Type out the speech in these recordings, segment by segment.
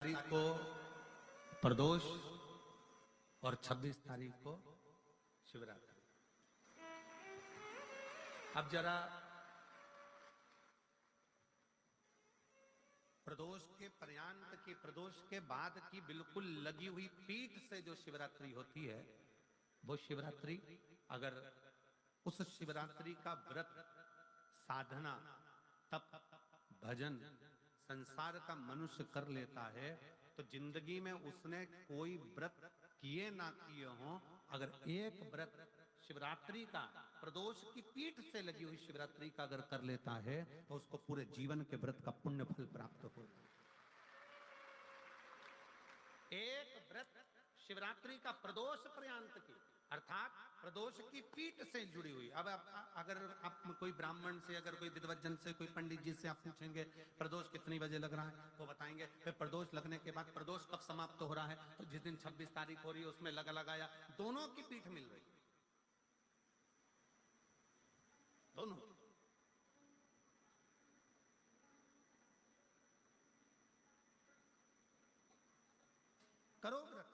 तारीख को प्रदोष और 26 तारीख को शिवरात्रि। अब जरा प्रदोष के पर्यंत की, प्रदोष के बाद की बिल्कुल लगी हुई पीठ से जो शिवरात्रि होती है, वो शिवरात्रि अगर उस शिवरात्रि का व्रत, साधना, तप, भजन, संसार का मनुष्य कर लेता है तो जिंदगी में उसने कोई व्रत किए ना किए हो, अगर एक व्रत शिवरात्रि का, प्रदोष की पीठ से लगी हुई शिवरात्रि का अगर कर लेता है तो उसको पूरे जीवन के व्रत का पुण्य फल प्राप्त हो। एक व्रत शिवरात्रि का प्रदोष पर्यंत की, अर्थात प्रदोष की पीठ से जुड़ी हुई। अब अगर आप कोई ब्राह्मण से, अगर कोई विद्वज्जन से, कोई पंडित जी से आप पूछेंगे प्रदोष कितनी बजे लग रहा है, वो बताएंगे फिर प्रदोष लगने के बाद प्रदोष कब समाप्त हो रहा है, तो जिस दिन 26 तारीख हो रही है उसमें लगाया। दोनों की पीठ मिल रही, दोनों। करो व्रत।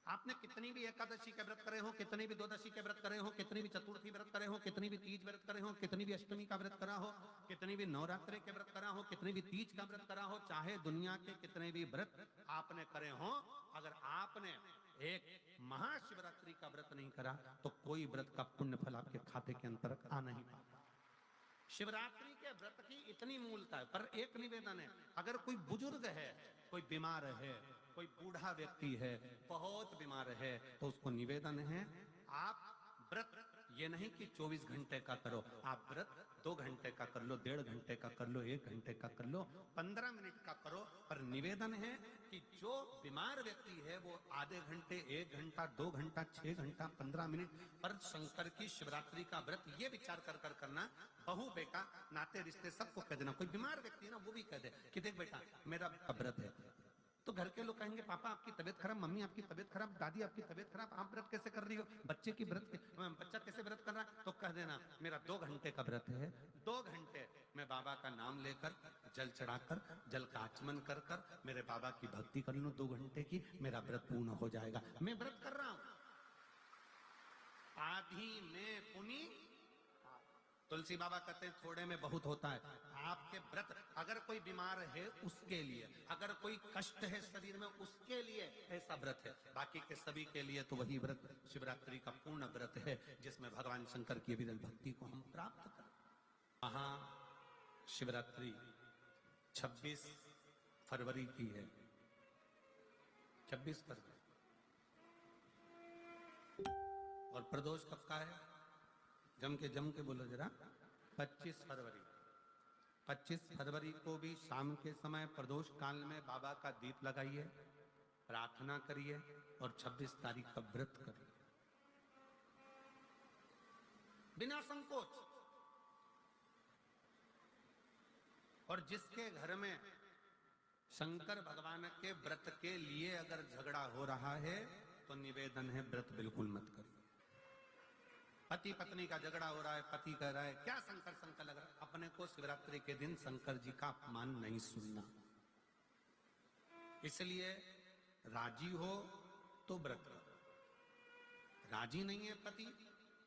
आपने कितनी भी एकादशी के व्रत करे हो, कितनी भी द्वादशी के व्रत करे हो, कितनी भी चतुर्थी व्रत करे हो, कितनी भी तीज व्रत करे हो, कितनी भी अष्टमी का व्रत करा हो, कितनी भी नवरात्रि के व्रत करा हो, कितनी भी तीज का व्रत करा हो, चाहे दुनिया के कितने भी व्रत आपने करे हो, अगर आपने एक महाशिवरात्रि का व्रत नहीं करा तो कोई व्रत का पुण्य फल आपके खाते के अंतर्गत आ नहीं पाता। शिवरात्रि के व्रत की इतनी मूलता है। पर एक निवेदन है, अगर कोई बुजुर्ग है, कोई बीमार है, कोई बूढ़ा व्यक्ति है, बहुत बीमार है, तो उसको निवेदन है आप व्रत ये नहीं कि 24 घंटे का करो, आप व्रत 2 घंटे का कर लो, 1.5 घंटे का कर लो, 1 घंटे का कर लो, 15 मिनट का करो। पर निवेदन है कि जो बीमार व्यक्ति है वो आधे घंटे, 1 घंटा, 2 घंटा, 6 घंटा, 15 मिनट पर शंकर की शिवरात्रि का व्रत ये विचार कर करना। बहू बेटा नाते रिश्ते सबको कह देना। कोई बीमार व्यक्ति है ना, वो भी कह दे कि देख बेटा मेरा व्रत है, तो घर के लोग कहेंगे पापा आपकी तबीयत खराब, मम्मी आपकी तबीयत खराब, दादी आपकी तबीयत खराब, आप व्रत कैसे कर रही हो, बच्चे की व्रत, बच्चा कैसे व्रत कर रहा है, तो कह देना मेरा 2 घंटे का व्रत है, 2 घंटे मैं बाबा का नाम लेकर, जल चढ़ाकर, जल का आचमन कर कर मेरे बाबा की भक्ति कर लूं 2 घंटे की, मेरा व्रत पूर्ण हो जाएगा। मैं व्रत कर रहा हूं, आधी में पुनी। तुलसी बाबा कहते हैं थोड़े में बहुत होता है। आपके व्रत, अगर कोई बीमार है उसके लिए, अगर कोई कष्ट है शरीर में उसके लिए ऐसा व्रत है, बाकी के सभी के लिए तो वही व्रत शिवरात्रि का पूर्ण व्रत है जिसमें भगवान शंकर की विरल भक्ति को हम प्राप्त करें। वहां शिवरात्रि 26 फरवरी की है, 26 फरवरी। और प्रदोष कब का है, जम के बोलो जरा, 25 फरवरी। 25 फरवरी को भी शाम के समय प्रदोष काल में बाबा का दीप लगाइए, प्रार्थना करिए और 26 तारीख का व्रत करिए बिना संकोच। और जिसके घर में शंकर भगवान के व्रत के लिए अगर झगड़ा हो रहा है तो निवेदन है व्रत बिल्कुल मत करिए। पति पत्नी का झगड़ा हो रहा है, पति कह रहा है क्या शंकर शंकर लग रहा है, अपने को शिवरात्रि के दिन शंकर जी का अपमान नहीं सुनना। इसलिए राजी हो तो व्रत करो, राजी नहीं है पति,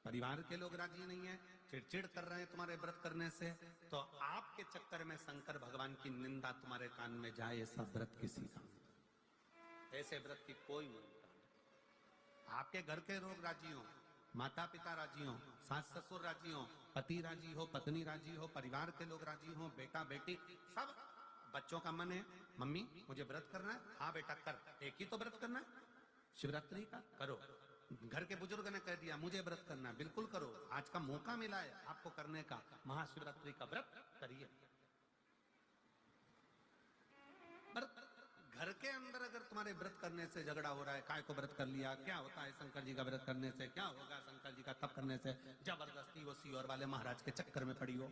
परिवार के लोग राजी नहीं है, चिड़चिड़ कर रहे हैं तुम्हारे व्रत करने से, तो आपके चक्कर में शंकर भगवान की निंदा तुम्हारे कान में जाए, ऐसा व्रत किसी का, ऐसे व्रत की कोई मूलता नहीं। आपके घर के लोग राजी हो, माता पिता राजी हो, सास ससुर राजी हो, पति राजी हो, पत्नी राजी हो, परिवार के लोग राजी हो, बेटा बेटी सब, बच्चों का मन है मम्मी मुझे व्रत करना है, हाँ बेटा कर, एक ही तो व्रत करना है शिवरात्रि का, करो। घर के बुजुर्ग ने कह दिया मुझे व्रत करना है, बिल्कुल करो, आज का मौका मिला है आपको करने का, महाशिवरात्रि का व्रत करिए। घर के अंदर अगर तुम्हारे व्रत करने से झगड़ा हो रहा है, काय को व्रत कर लिया, क्या होता है शंकर जी का व्रत करने से, क्या होगा शंकर जी का तप करने से, जबरदस्ती वो सीहोर वाले महाराज के चक्कर में पड़ी हो,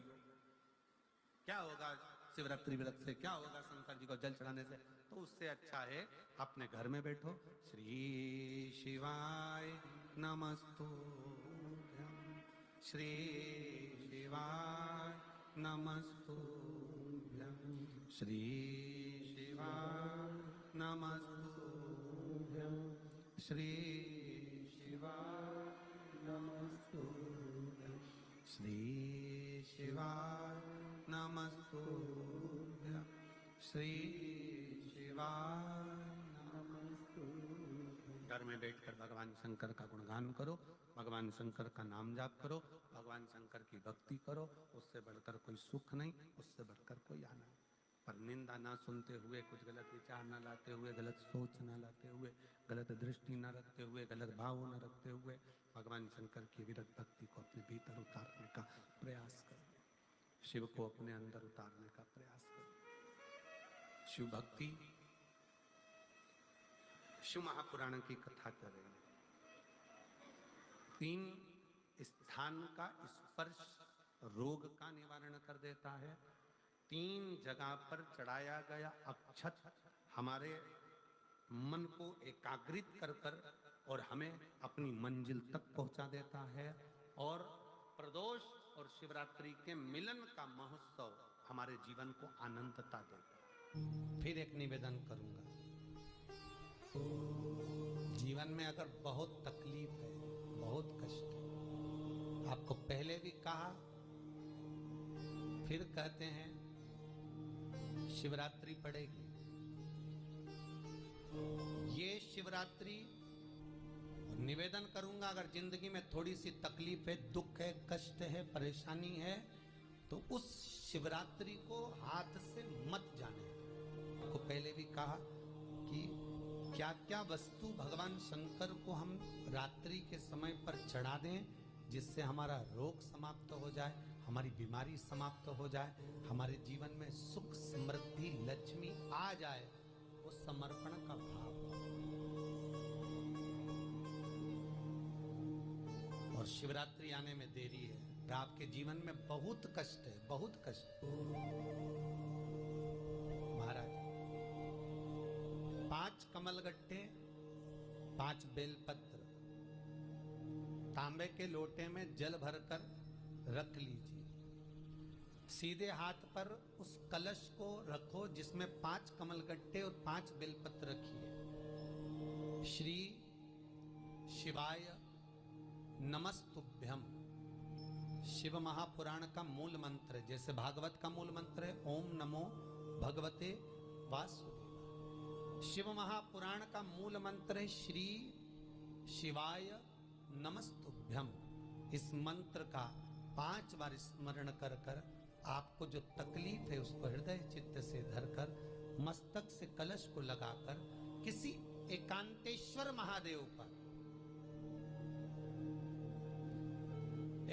क्या होगा शिवरात्रि व्रत से, क्या होगा शंकर जी को जल चढ़ाने से, तो उससे अच्छा है अपने घर में बैठो, श्री शिवाय नमस्तुभ्यं, श्री शिवाय नमस्तुभ्यं, श्री शिवाय नमस्तुभ्यं श्री शिवाय नमस्तुभ्यं श्री शिवाय नमस्तुभ्यं श्री शिवाय नमस्तुभ्यं। घर में बैठकर भगवान शंकर का गुणगान करो, भगवान शंकर का नाम जाप करो, भगवान शंकर की भक्ति करो। उससे बढ़कर कोई सुख नहीं, उससे बढ़कर कोई आनंद। पर निंदा ना सुनते हुए, कुछ गलत विचार ना लाते हुए, गलत सोच ना लाते हुए, गलत दृष्टि ना रखते हुए, गलत भाव न रखते हुए भगवान शंकर की विरत भक्ति को अपने भीतर उतारने का प्रयास करो। शिव को अपने अंदर उतारने का प्रयास करो। शिव भक्ति, शिव महापुराण की कथा कर रहे हैं। 3 स्थान का स्पर्श रोग का निवारण कर देता है। 3 जगह पर चढ़ाया गया अक्षत हमारे मन को एकाग्रित कर कर और हमें अपनी मंजिल तक पहुंचा देता है। और प्रदोष और शिवरात्रि के मिलन का महोत्सव हमारे जीवन को आनंदता देता है। फिर एक निवेदन करूंगा, जीवन में अगर बहुत तकलीफ है, बहुत कष्ट है, आपको पहले भी कहा फिर कहते हैं, शिवरात्रि पड़ेगी। ये शिवरात्रि निवेदन करूंगा, अगर जिंदगी में थोड़ी सी तकलीफ है, दुख है, कष्ट है, परेशानी है, तो उस शिवरात्रि को हाथ से मत जाने। आपको पहले भी कहा कि क्या क्या वस्तु भगवान शंकर को हम रात्रि के समय पर चढ़ा दें, जिससे हमारा रोग समाप्त हो जाए, हमारी बीमारी समाप्त हो जाए, हमारे जीवन में सुख समृद्धि लक्ष्मी आ जाए। वो समर्पण का भाव। और शिवरात्रि आने में देरी है, आपके जीवन में बहुत कष्ट है, बहुत कष्ट। महाराज 5 कमलगट्टे, 5 बेलपत्र तांबे के लोटे में जल भरकर रख लीजिए। सीधे हाथ पर उस कलश को रखो जिसमें 5 कमलगट्टे और 5 बेलपत्र रखिए। श्री शिवाय नमस्तुभ्यम शिव महापुराण का मूल मंत्र है। जैसे भागवत का मूल मंत्र है ओम नमो भगवते वासुदेवाय, शिव महापुराण का मूल मंत्र है श्री शिवाय नमस्तुभ्यम। इस मंत्र का 5 बार स्मरण कर कर आपको जो तकलीफ है उसको हृदय चित्त से धरकर मस्तक से कलश को लगाकर किसी एकांतेश्वर महादेव पर,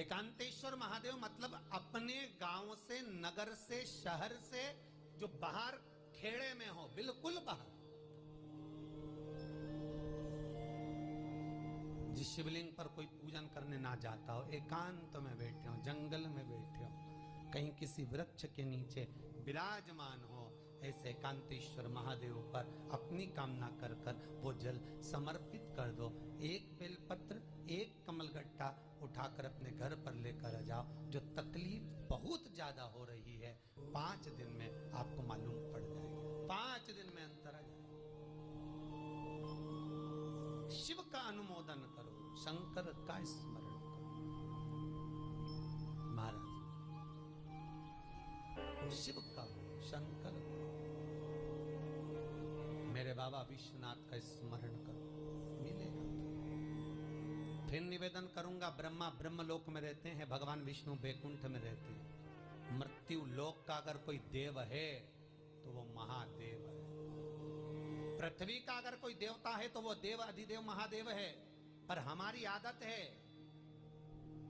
एकांतेश्वर महादेव मतलब अपने गांव से, नगर से, शहर से जो बाहर खेड़े में हो, बिल्कुल बाहर, जिस शिवलिंग पर कोई पूजन करने ना जाता हो, एकांत में बैठे हो, जंगल में बैठे हो, कहीं किसी वृक्ष के नीचे विराजमान हो, ऐसे एकांतेश्वर महादेव पर अपनी कामना कर कर वो जल समर्पित कर दो। 1 बेलपत्र, 1 कमलगट्टा उठाकर अपने घर पर लेकर आ जाओ। जो तकलीफ बहुत ज्यादा हो रही है 5 दिन में आपको मालूम पड़ जाएगी, 5 दिन में अंतर आ जाएगा। शिव का अनुमोदन करो, शंकर का स्मरण करो। महाराज शिव का, शंकर का, मेरे बाबा विश्वनाथ का स्मरण करो, मिलेगा। फिर निवेदन करूंगा, ब्रह्मा ब्रह्मलोक में रहते हैं, भगवान विष्णु बैकुंठ में रहते हैं। मृत्यु लोक का अगर कोई देव है तो वो महादेव है। पृथ्वी का अगर कोई देवता है तो वो देव अधिदेव महादेव है। पर हमारी आदत है,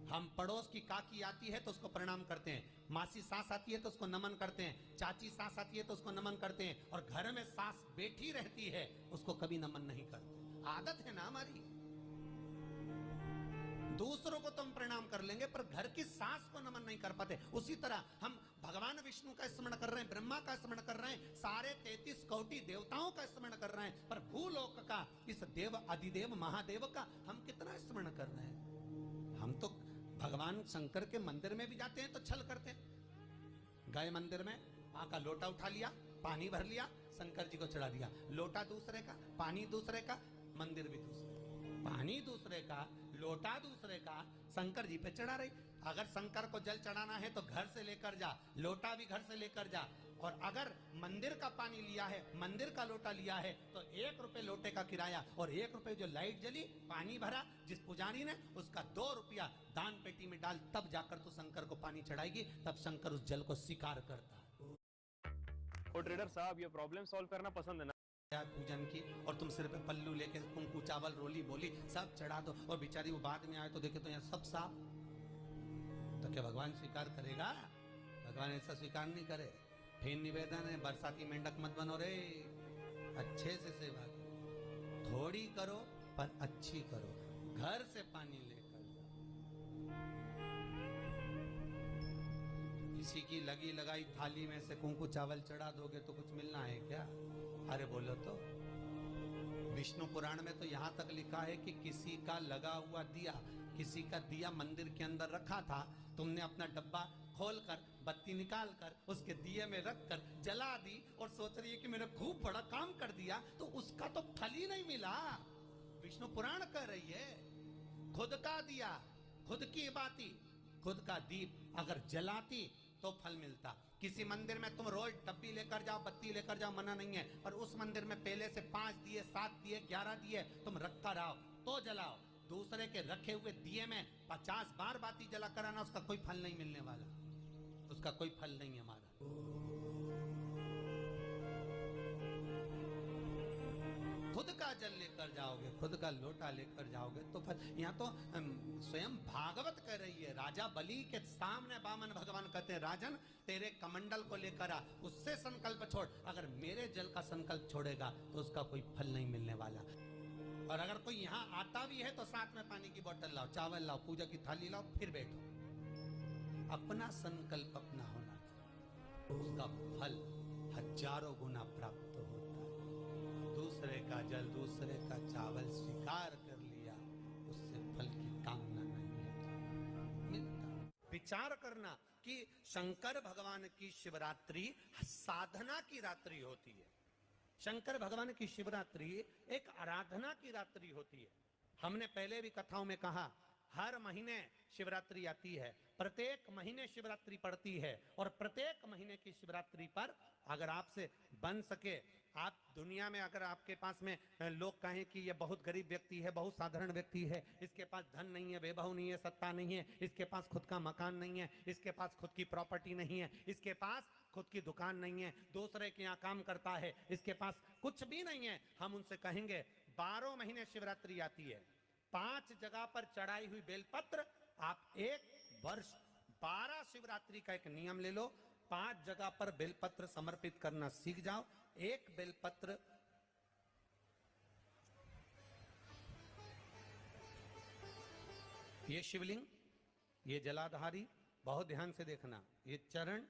हम पड़ोस की काकी आती है तो उसको प्रणाम करते हैं, मासी सास आती है तो उसको नमन करते हैं, चाची सास आती है तो उसको नमन करते हैं, और घर में सास बैठी रहती है उसको कभी नमन नहीं करते। आदत है ना हमारी। दूसरों को तो हम प्रणाम कर लेंगे पर घर की सास को नमन नहीं कर पाते। उसी तरह हम भगवान विष्णु का स्मरण कर रहे हैं, ब्रह्मा का स्मरण कर रहे हैं, सारे 33 कोटि देवताओं का स्मरण कर रहे हैं, पर भूलोक का इस देव अधिदेव महादेव का हम कितना स्मरण कर रहे हैं। हम तो भगवान शंकर के मंदिर में भी जाते हैं तो छल करते हैं। गए मंदिर में, वहां का लोटा उठा लिया, पानी भर लिया, शंकर जी को चढ़ा दिया। लोटा दूसरे का, पानी दूसरे का, मंदिर भी दूसरे का। पानी दूसरे का, लोटा दूसरे का, शंकर जी पे चढ़ा रही। अगर शंकर को जल चढ़ाना है तो घर से लेकर जा, लोटा भी घर से लेकर जा। और अगर मंदिर का पानी लिया है, मंदिर का लोटा लिया है, तो 1 रुपए लोटे का किराया और 1 रुपए जो लाइट जली, पानी भरा जिस पुजारी ने, उसका 2 रुपया दान पेटी में डाल, तब जाकर तू शंकर को पानी चढ़ाएगी, तब शंकर उस जल को स्वीकार करता। और ट्रेडर साहब, ये प्रॉब्लम सॉल्व करना पसंद है ना पूजन की, और तुम सिर पे पल्लू लेके कुंकू चावल रोली बोली सब चढ़ा दो, और बेचारी वो बाद में आए तो देखे तो यहाँ सब साफ, तो क्या भगवान स्वीकार करेगा? भगवान ऐसा स्वीकार नहीं करे। फिर निवेदन है, बरसाती मेंढक मत बनो रे, अच्छे से सेवा करो, थोड़ी करो पर अच्छी करो, घर से पानी लेकर जाओ। किसी की लगी लगाई थाली में से कुंकू चावल चढ़ा दोगे तो कुछ मिलना है क्या? अरे बोलो तो। विष्णु पुराण में तो यहां तक लिखा है कि किसी का लगा हुआ दिया, किसी का दिया मंदिर के अंदर रखा था, तुमने अपना डब्बा खोलकर बत्ती निकालकर उसके दिए में रखकर जला दी और सोच रही है कि मैंने खूब बड़ा काम कर दिया, तो उसका तो फल ही नहीं मिला। विष्णु पुराण कह रही है, खुद का दिया, खुद की बाती, खुद का दीप अगर जलाती तो फल मिलता। किसी मंदिर में तुम रोज डब्बी लेकर जाओ, बत्ती लेकर जाओ, मना नहीं है, पर उस मंदिर में पहले से 5 दिए, 7 दिए, 11 दिए तुम रखता रहो तो जलाओ। दूसरे के रखे हुए दिए में 50 बार बाती जला कराना, उसका कोई फल नहीं मिलने वाला, उसका कोई फल नहीं है हमारा। खुद का जल लेकर जाओगे, खुद का लोटा लेकर जाओगे तो फल। यहाँ तो स्वयं भागवत कह रही है, राजा बलि के सामने वामन भगवान कहते हैं, राजन तेरे कमंडल को लेकर आ, उससे संकल्प छोड़, अगर मेरे जल का संकल्प छोड़ेगा तो उसका कोई फल नहीं मिलने वाला। और अगर कोई यहाँ आता भी है तो साथ में पानी की बोतल लाओ, चावल लाओ, पूजा की थाली लाओ, फिर बैठो। अपना संकल्प अपना होना चाहिए, उसका फल हजारों गुना प्राप्त होता है। दूसरे का जल, दूसरे का चावल स्वीकार कर लिया, उससे फल की कामना नहीं मिलता। विचार करना कि शंकर भगवान की शिवरात्रि साधना की रात्रि होती है। शंकर भगवान की शिवरात्रि एक आराधना की रात्रि होती है। हमने पहले भी कथाओं में कहा, हर महीने शिवरात्रि आती है, प्रत्येक महीने शिवरात्रि पड़ती है, और प्रत्येक महीने की शिवरात्रि पर अगर आपसे बन सके, आप दुनिया में अगर आपके पास में लोग कहें कि ये बहुत गरीब व्यक्ति है, बहुत साधारण व्यक्ति है, इसके पास धन नहीं है, वैभव नहीं है, सत्ता नहीं है, इसके पास खुद का मकान नहीं है, इसके पास खुद की प्रॉपर्टी नहीं है, इसके पास खुद की दुकान नहीं है, दूसरे के यहाँ काम करता है, इसके पास कुछ भी नहीं है, हम उनसे कहेंगे 12 महीने शिवरात्रि आती है, 5 जगह पर चढ़ाई हुई बेलपत्र, आप 1 वर्ष 12 शिवरात्रि का एक नियम ले लो, 5 जगह पर बेलपत्र समर्पित करना सीख जाओ। एक बेलपत्र ये शिवलिंग, ये जलाधारी, बहुत ध्यान से देखना, ये चरण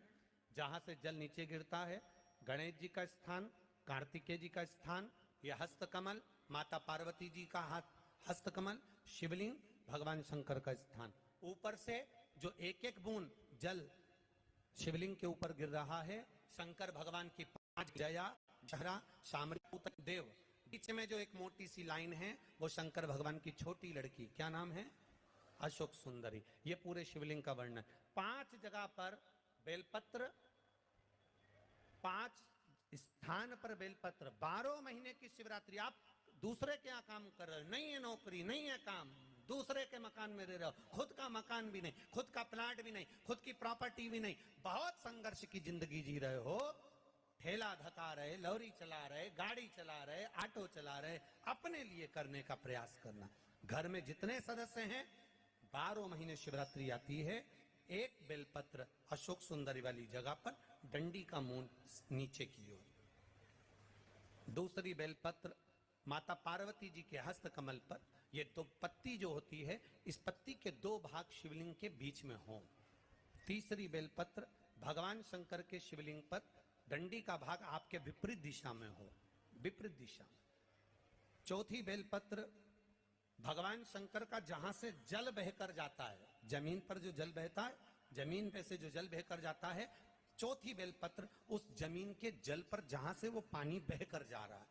जहां से जल नीचे गिरता है, गणेश जी का स्थान, कार्तिकेय जी का स्थान, ये हस्तकमल, माता पार्वती जी का हस्तकमल, शिवलिंग, भगवान शंकर का स्थान। ऊपर से जो एक एक बूंद जल शिवलिंग के ऊपर गिर रहा है, शंकर भगवान की 5 जया, जहरा, शामरी, देव, बीच में जो एक मोटी सी लाइन है वो शंकर भगवान की छोटी लड़की, क्या नाम है? अशोक सुंदरी। ये पूरे शिवलिंग का वर्णन। 5 जगह पर बेलपत्र, 5 स्थान पर बेलपत्र, 12 महीने की शिवरात्रि। आप दूसरे के यहाँ काम कर रहे हो, नहीं है नौकरी, नहीं है काम, दूसरे के मकान में रह रहे हो, खुद का मकान भी नहीं, खुद का प्लाट भी नहीं, खुद की प्रॉपर्टी भी नहीं, बहुत संघर्ष की जिंदगी जी रहे हो, ठेला धका रहे, लॉरी चला रहे, गाड़ी चला रहे, ऑटो चला रहे, अपने लिए करने का प्रयास करना। घर में जितने सदस्य हैं, 12 महीने शिवरात्रि आती है, एक बेलपत्र अशोक सुंदरी वाली जगह पर, डंडी का मुंह नीचे की ओर, दूसरी बेलपत्र माता पार्वती जी के हस्त कमल पर। ये 2 पत्ती जो होती है, इस पत्ती के 2 भाग शिवलिंग के बीच में हो। तीसरी बेलपत्र भगवान शंकर के शिवलिंग पर, डंडी का भाग आपके विपरीत दिशा में हो, विपरीत दिशा। चौथी बेलपत्र भगवान शंकर का जहां से जल बहकर जाता है, जमीन पर जो जल बहता है, जमीन पे से जो जल बहकर जाता है, चौथी बेलपत्र उस जमीन के जल पर जहां से वो पानी बहकर जा रहा है,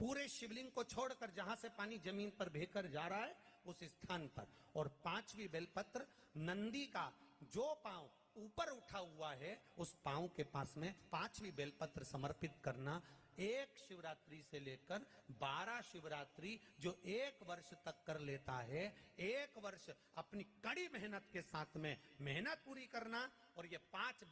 पूरे शिवलिंग को छोड़कर जहां से पानी जमीन पर बहकर जा रहा है उस स्थान पर। और पांचवी बेलपत्र नंदी का जो पांव ऊपर उठा हुआ है उस पांव के पास में पांचवी बेलपत्र समर्पित करना। एक शिवरात्रि से लेकर 12 शिवरात्रि जो एक वर्ष तक कर लेता है, एक वर्ष अपनी कड़ी मेहनत के साथ में मेहनत पूरी करना। और ये 5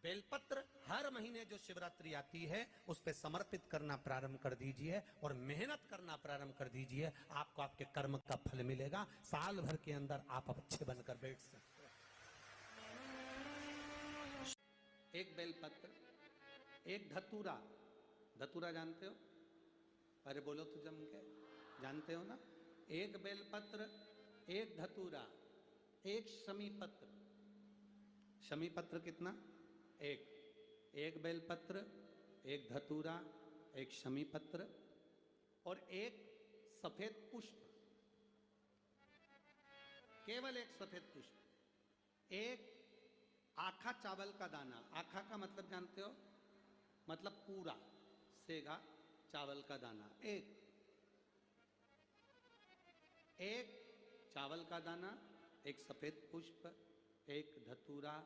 बेलपत्र हर महीने जो शिवरात्रि आती है उस पे समर्पित करना प्रारंभ कर दीजिए और मेहनत करना प्रारंभ कर दीजिए। आपको आपके कर्म का फल मिलेगा। साल भर के अंदर आप अच्छे बनकर बैठ सकते हैं। एक बेलपत्र, एक धतूरा। धतूरा जानते हो? अरे बोलो तो जम के, जानते हो ना? एक बेलपत्र, एक धतूरा, एक शमीपत्र। शमीपत्र कितना? एक बेलपत्र, एक धतूरा, एक शमीपत्र और एक सफेद पुष्प। केवल एक सफेद पुष्प। एक आखा चावल का दाना। आखा का मतलब जानते हो? मतलब पूरा सेगा चावल का दाना। एक चावल का दाना, एक सफेद पुष्प, एक धतूरा,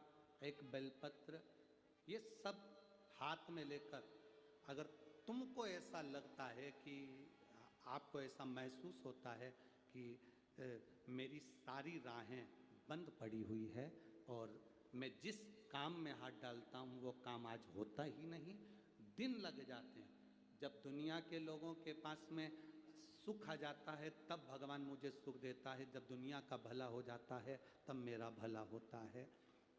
एक बेलपत्र, ये सब हाथ में लेकर अगर तुमको ऐसा लगता है कि आपको ऐसा महसूस होता है कि मेरी सारी राहें बंद पड़ी हुई है और मैं जिस काम में हाथ डालता हूँ वो काम आज होता ही नहीं, दिन लग जाते हैं। जब दुनिया के लोगों के पास में सुख आ जाता है तब भगवान मुझे सुख देता है, जब दुनिया का भला हो जाता है तब मेरा भला होता है।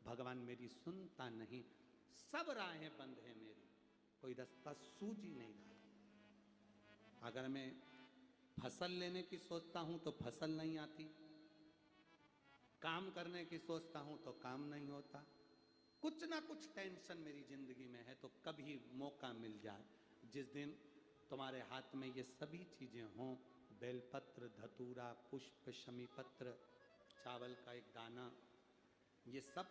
भगवान मेरी सुनता नहीं, सब राहें बंद हैं मेरी, कोई रास्ता सूझ ही नहीं रहा। अगर मैं फसल लेने की सोचता हूं तो फसल नहीं आती, काम करने की सोचता हूं तो काम नहीं होता। कुछ ना कुछ टेंशन मेरी जिंदगी में है। तो कभी मौका मिल जाए जिस दिन तुम्हारे हाथ में ये सभी चीजें हों, बेलपत्र, धतूरा, पुष्प, शमीपत्र, चावल का एक दाना, ये सब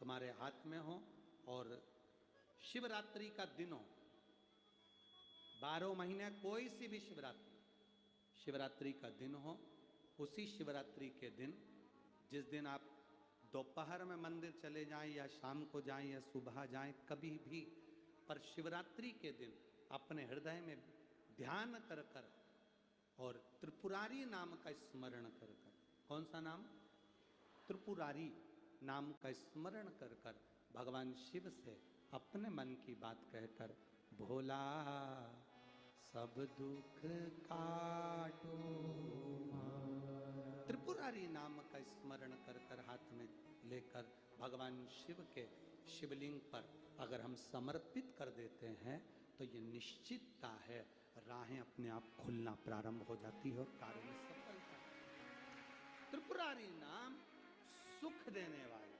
तुम्हारे हाथ में हो और शिवरात्रि का दिन हो, 12 महीने कोई सी भी शिवरात्रि का दिन हो, उसी शिवरात्रि के दिन जिस दिन आप दोपहर में मंदिर चले जाएं या शाम को जाएं या सुबह जाएं, कभी भी, पर शिवरात्रि के दिन अपने हृदय में ध्यान कर कर और त्रिपुरारी नाम का स्मरण कर कर। कौन सा नाम? त्रिपुरारी नाम का स्मरण कर कर भगवान शिव से अपने मन की बात कहकर, भोला सब दुख काटो, त्रिपुरारी नाम का स्मरण कर कर हाथ में लेकर भगवान शिव के शिवलिंग पर अगर हम समर्पित कर देते हैं तो ये निश्चितता है राहें अपने आप खुलना प्रारंभ हो जाती है और कार्य में सफलता। त्रिपुरारी नाम सुख देने वाला,